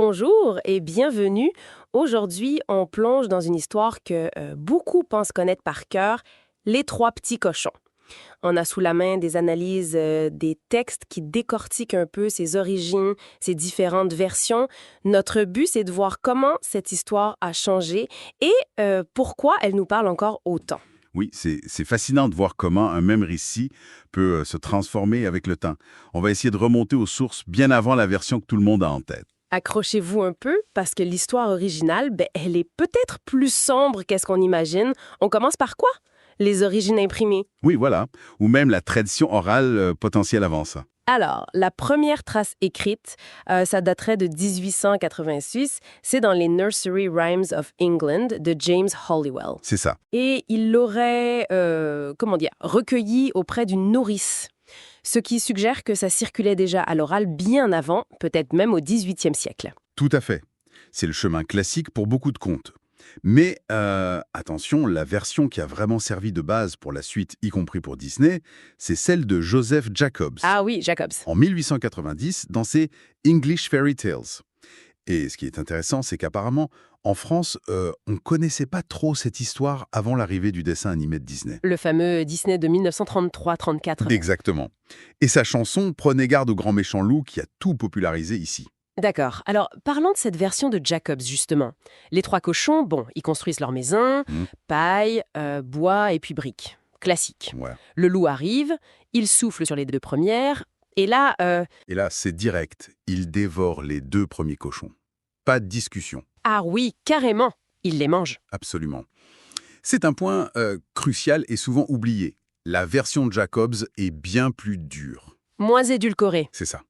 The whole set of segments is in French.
Bonjour et bienvenue. Aujourd'hui, on plonge dans une histoire que beaucoup pensent connaître par cœur, Les Trois Petits Cochons. On a sous la main des analyses, des textes qui décortiquent un peu ses origines, ses différentes versions. Notre but, c'est de voir comment cette histoire a changé et pourquoi elle nous parle encore autant. Oui, c'est fascinant de voir comment un même récit peut se transformer avec le temps. On va essayer de remonter aux sources bien avant la version que tout le monde a en tête. Accrochez-vous un peu parce que l'histoire originale, elle est peut-être plus sombre qu'est-ce qu'on imagine. On commence par quoi? Les origines imprimées. Oui, voilà. Ou même la tradition orale potentielle avant ça. Alors, la première trace écrite, ça daterait de 1886. C'est dans les Nursery Rhymes of England de James Holliwell. C'est ça. Et il l'aurait, recueilli auprès d'une nourrice. Ce qui suggère que ça circulait déjà à l'oral bien avant, peut-être même au 18e siècle. Tout à fait. C'est le chemin classique pour beaucoup de contes. Mais attention, la version qui a vraiment servi de base pour la suite, y compris pour Disney, c'est celle de Joseph Jacobs. Ah oui, Jacobs. En 1890, dans ses English Fairy Tales. Et ce qui est intéressant, c'est qu'apparemment, en France, on ne connaissait pas trop cette histoire avant l'arrivée du dessin animé de Disney. Le fameux Disney de 1933-34. Exactement. Et sa chanson « Prenez garde au grand méchant loup » qui a tout popularisé ici. D'accord. Alors, parlons de cette version de Jacobs, justement. Les trois cochons, ils construisent leur maison, paille, bois et puis briques. Classique. Ouais. Le loup arrive, il souffle sur les deux premières, et là... Et là, c'est direct. Il dévore les deux premiers cochons. Pas de discussion. Ah oui, carrément, il les mange. Absolument. C'est un point crucial et souvent oublié. La version de Jacobs est bien plus dure. Moins édulcoré. C'est ça.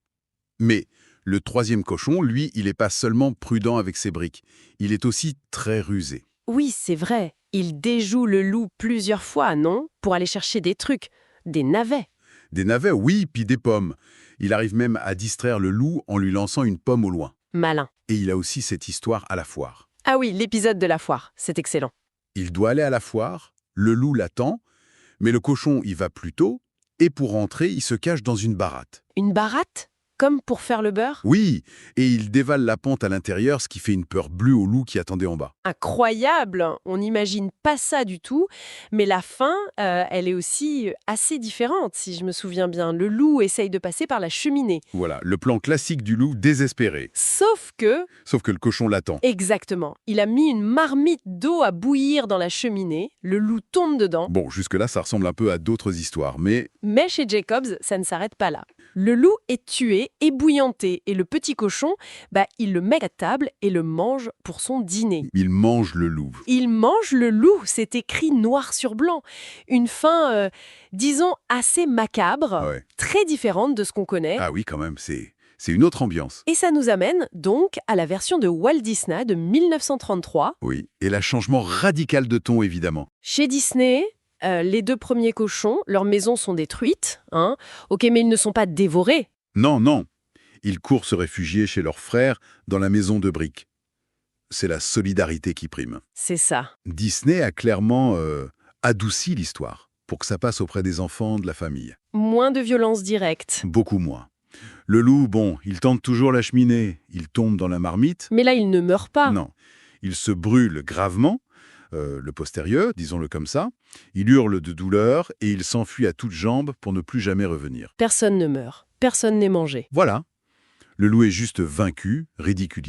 Mais le troisième cochon, lui, il n'est pas seulement prudent avec ses briques. Il est aussi très rusé. Oui, c'est vrai. Il déjoue le loup plusieurs fois, non? Pour aller chercher des trucs, des navets. Des navets, oui, puis des pommes. Il arrive même à distraire le loup en lui lançant une pomme au loin. Malin. Et il a aussi cette histoire à la foire. Ah oui, l'épisode de la foire, c'est excellent. Il doit aller à la foire, le loup l'attend, mais le cochon y va plus tôt, et pour rentrer, il se cache dans une baratte. Une baratte? Comme pour faire le beurre? Oui, et il dévale la pente à l'intérieur, ce qui fait une peur bleue au loup qui attendait en bas. Incroyable! On n'imagine pas ça du tout, mais la fin, elle est aussi assez différente, si je me souviens bien. Le loup essaye de passer par la cheminée. Voilà, le plan classique du loup désespéré. Sauf que... Sauf que le cochon l'attend. Exactement. Il a mis une marmite d'eau à bouillir dans la cheminée, le loup tombe dedans. Bon, jusque-là, ça ressemble un peu à d'autres histoires, mais... Mais chez Jacobs, ça ne s'arrête pas là. Le loup est tué, ébouillanté, et le petit cochon, il le met à table et le mange pour son dîner. Il mange le loup. Il mange le loup, c'est écrit noir sur blanc. Une fin, disons, assez macabre, Ouais. très différente de ce qu'on connaît. Ah oui, quand même, c'est une autre ambiance. Et ça nous amène donc à la version de Walt Disney de 1933. Oui, et le changement radical de ton, évidemment. Chez Disney, les deux premiers cochons, leurs maisons sont détruites. Ok, mais ils ne sont pas dévorés. Non, non. Ils courent se réfugier chez leurs frères dans la maison de briques. C'est la solidarité qui prime. C'est ça. Disney a clairement adouci l'histoire pour que ça passe auprès des enfants de la famille. Moins de violence directe. Beaucoup moins. Le loup, bon, il tente toujours la cheminée, il tombe dans la marmite. Mais là, il ne meurt pas. Non. Il se brûle gravement, le postérieur, disons-le comme ça. Il hurle de douleur et il s'enfuit à toutes jambes pour ne plus jamais revenir. Personne ne meurt. Personne n'est mangé. Voilà. Le loup est juste vaincu, ridiculisé.